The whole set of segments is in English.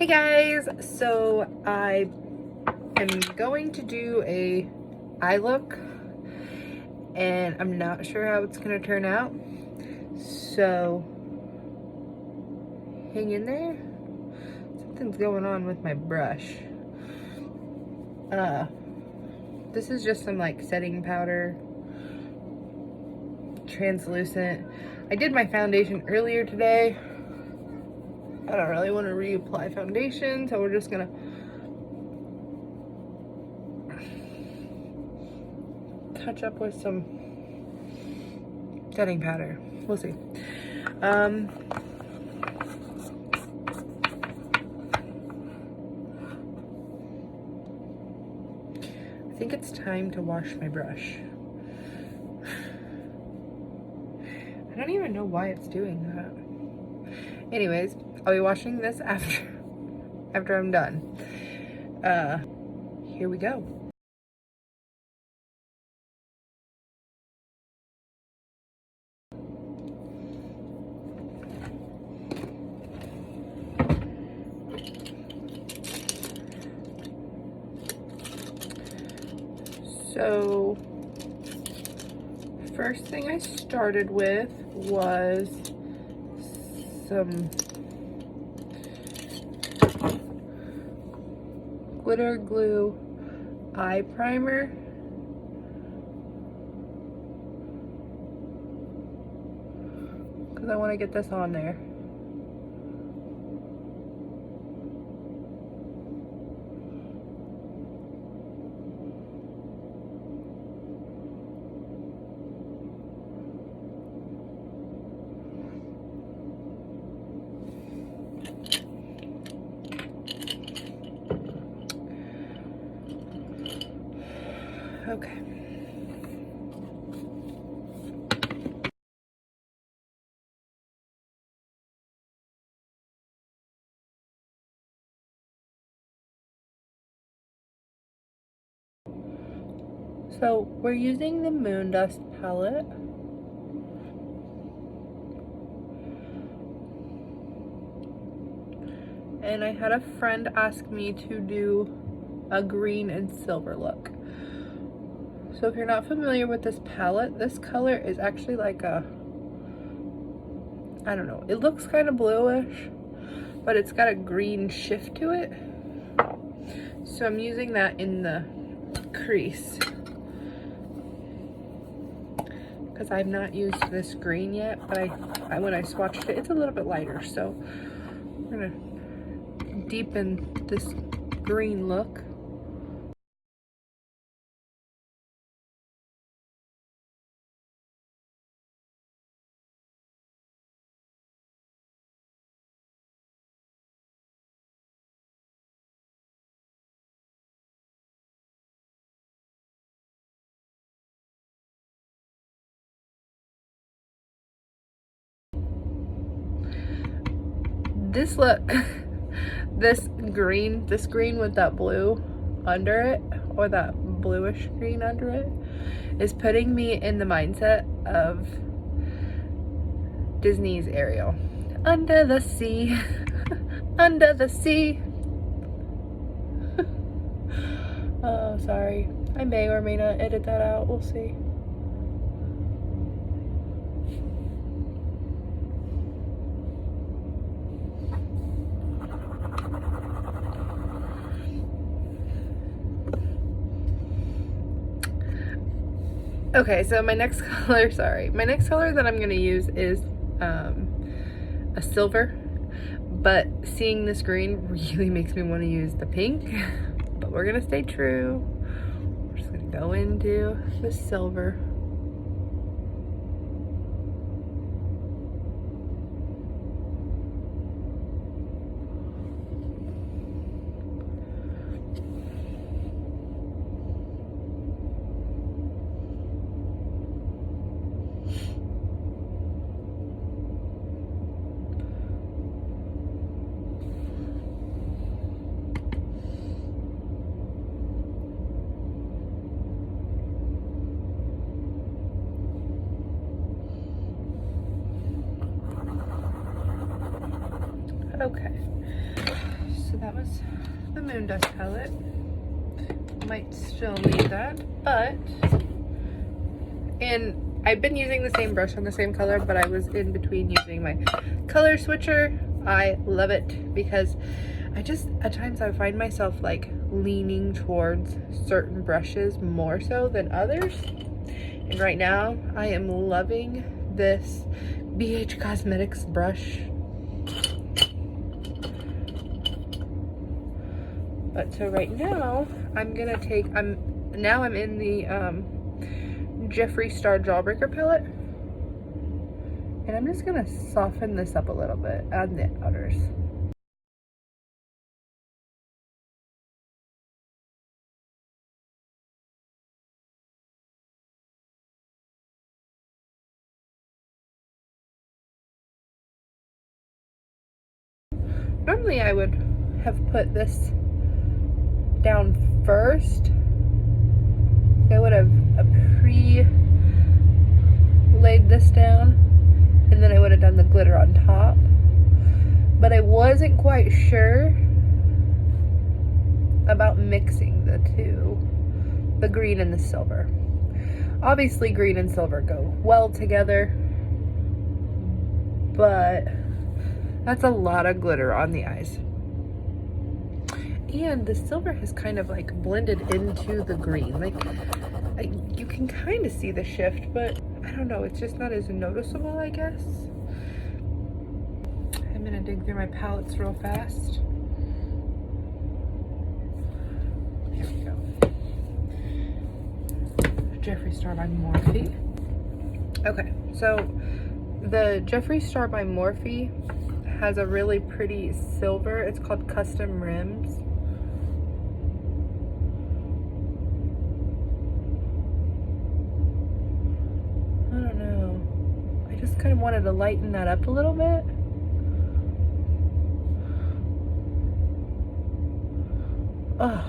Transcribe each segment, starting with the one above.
Hey guys, so I am going to do a eye look and I'm not sure how it's gonna turn out, so hang in there. Something's going on with my brush. This is just some like setting powder, translucent. I did my foundation earlier today. I don't really want to reapply foundation, so we're just gonna touch up with some setting powder. We'll see. I think it's time to wash my brush. I don't even know why it's doing that. Anyways, I'll be washing this after I'm done. Here we go. So, first thing I started with was some glitter glue eye primer. Because I want to get this on there. Okay. So we're using the Moondust palette. And I had a friend ask me to do a green and silver look. So if you're not familiar with this palette, this color is actually like a, I don't know, it looks kind of bluish, but it's got a green shift to it. So I'm using that in the crease. Because I've not used this green yet, but I when I swatched it, it's a little bit lighter. So I'm gonna deepen this green look. This look, this green with that blue under it, or that bluish green under it, is putting me in the mindset of Disney's Ariel. Under the sea, under the sea. Oh, sorry. I may or may not edit that out, we'll see. Okay, so my next color, my next color that I'm gonna use is a silver, but seeing this green really makes me want to use the pink, but we're gonna stay true. We're just gonna go into the silver. that was the Moondust palette. Might still need that, but, and I've been using the same brush on the same color, but I was in between using my color switcher. I love it because I just, at times I find myself like leaning towards certain brushes more so than others. And right now I am loving this BH Cosmetics brush. But so right now I'm gonna take, I'm in the Jeffree Star Jawbreaker palette, and I'm just gonna soften this up a little bit on the outers. Normally I would have put this down first. I would have pre-laid this down, and then I would have done the glitter on top. But I wasn't quite sure about mixing the two, the green and the silver. Obviously green and silver go well together, but that's a lot of glitter on the eyes. And the silver has kind of like blended into the green. Like, you can kind of see the shift, but I don't know, it's just not as noticeable, I guess. I'm gonna dig through my palettes real fast. Here we go. Jeffree Star by Morphe. Okay, so the Jeffree Star by Morphe has a really pretty silver. It's called Custom Rims. I don't know. I just kind of wanted to lighten that up a little bit. Oh.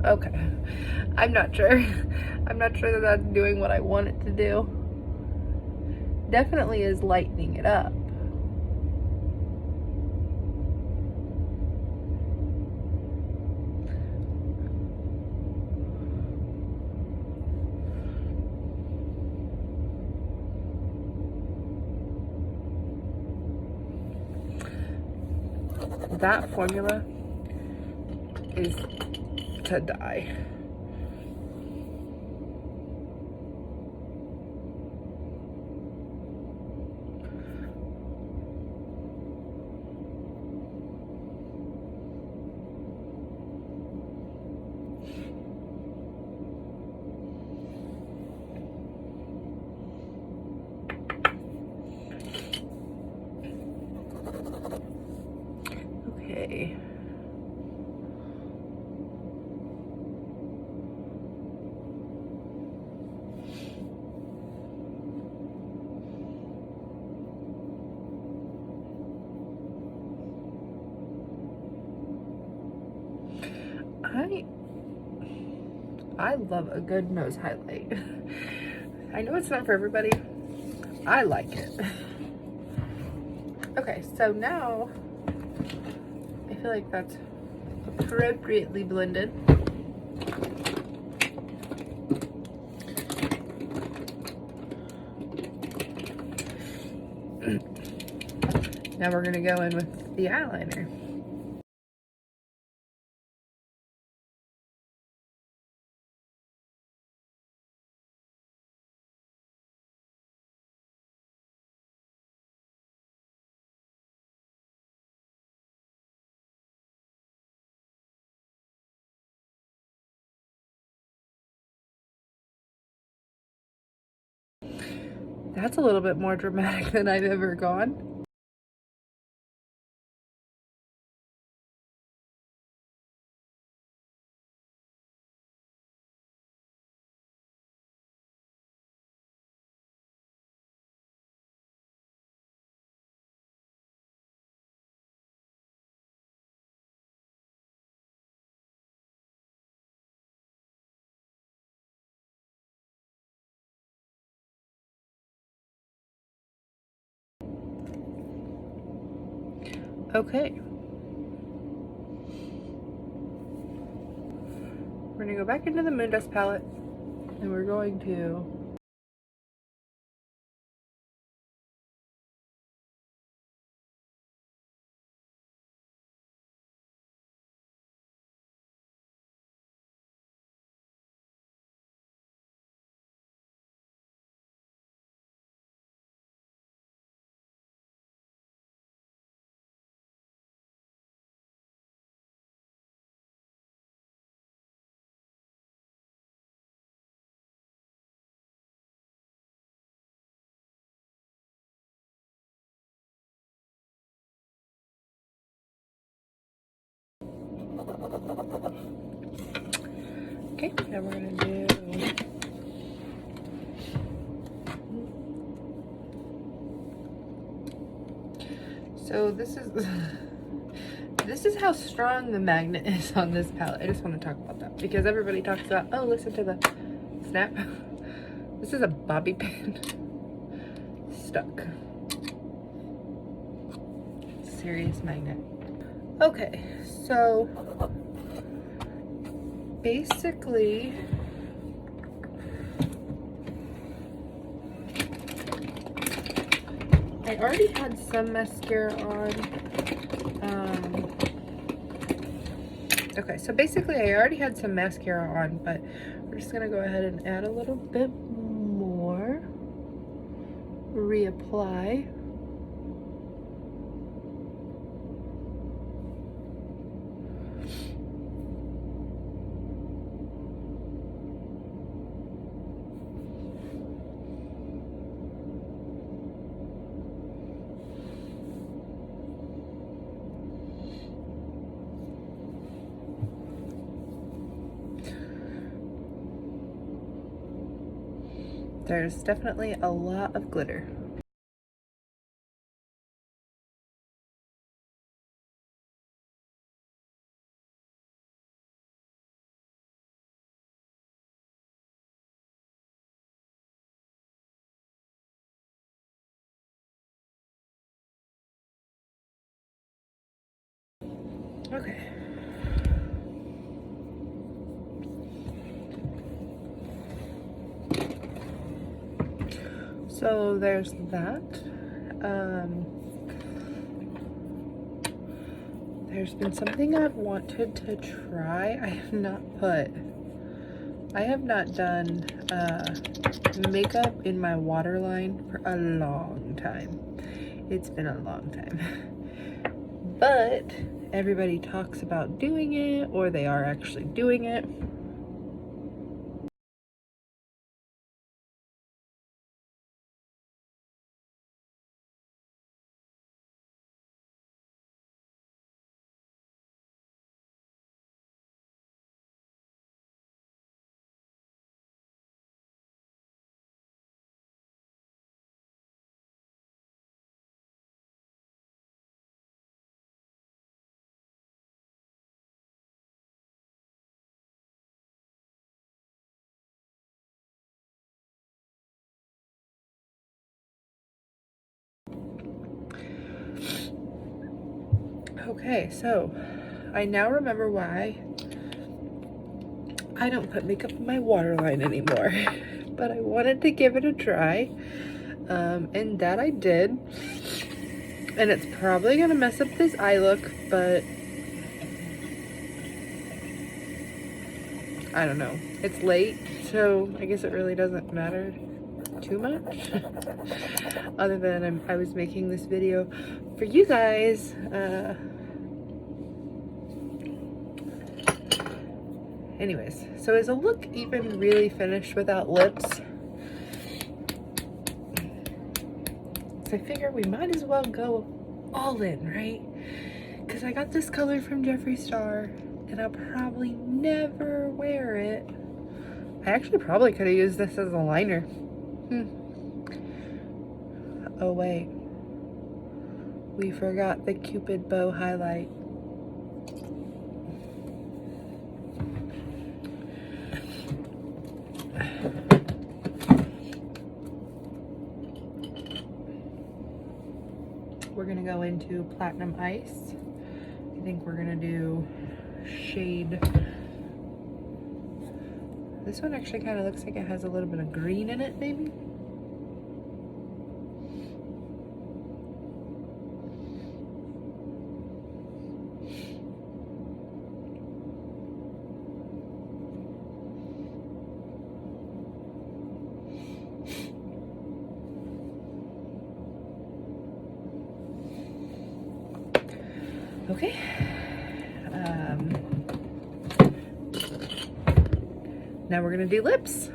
Okay. I'm not sure. I'm not sure that that's doing what I want it to do. Definitely is lightening it up. That formula is to die. Okay. I love a good nose highlight. I know it's not for everybody. I like it. Okay, so now I feel like that's appropriately blended. Now we're gonna go in with the eyeliner. That's a little bit more dramatic than I've ever gone. Okay. We're gonna go back into the Moondust palette and we're going to okay, now we're gonna do so this is how strong the magnet is on this palette. I just want to talk about that because everybody talks about, oh, listen to the snap. This is a bobby pin stuck. Serious magnet. Okay, so basically I already had some mascara on. Okay, so basically I already had some mascara on, but we're just gonna go ahead and add a little bit more. Reapply. There's definitely a lot of glitter. Okay. So there's that. There's been something I've wanted to try. I have not done makeup in my waterline for a long time. It's been a long time. But everybody talks about doing it, or they are actually doing it. Okay, so I now remember why I don't put makeup in my waterline anymore. But I wanted to give it a try, and that I did. And it's probably gonna mess up this eye look, but I don't know. It's late, so I guess it really doesn't matter too much. Other than I was making this video for you guys. Anyways, so is a look even really finished without lips? So I figure we might as well go all in, right? Because I got this color from Jeffree Star, and I'll probably never wear it. I actually probably could have used this as a liner. Oh wait, we forgot the Cupid bow highlight. We're gonna go into Platinum Ice. I think we're gonna do shade. This one actually kind of looks like it has a little bit of green in it, maybe. Okay. Now we're gonna do lips.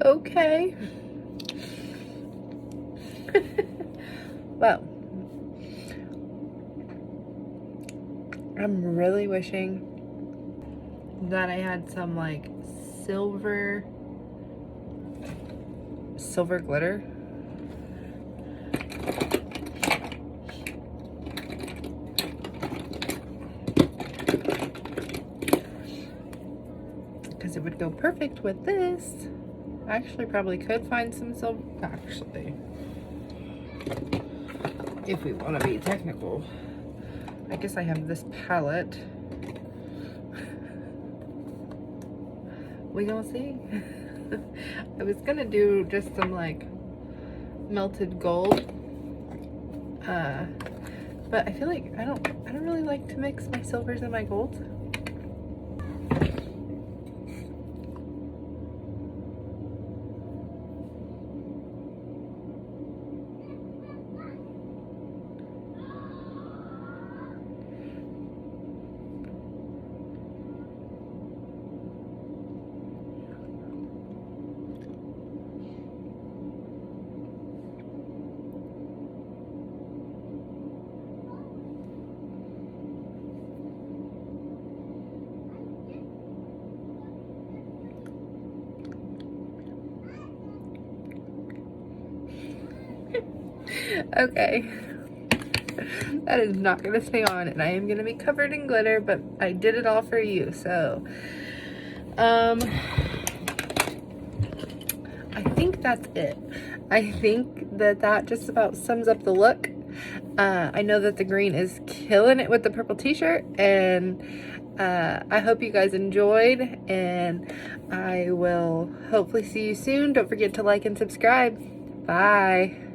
Okay. Well, I'm really wishing that I had some like silver glitter. Because it would go perfect with this. I actually probably could find some silver, actually, if we want to be technical. I guess I have this palette. We gonna see. I was gonna do just some like melted gold, but I feel like I don't really like to mix my silvers and my golds. Okay, that is not gonna stay on, and I am gonna be covered in glitter, but I did it all for you. So I think that's it. I think that just about sums up the look. I know that the green is killing it with the purple t-shirt, and I hope you guys enjoyed, and I will hopefully see you soon. Don't forget to like and subscribe. Bye.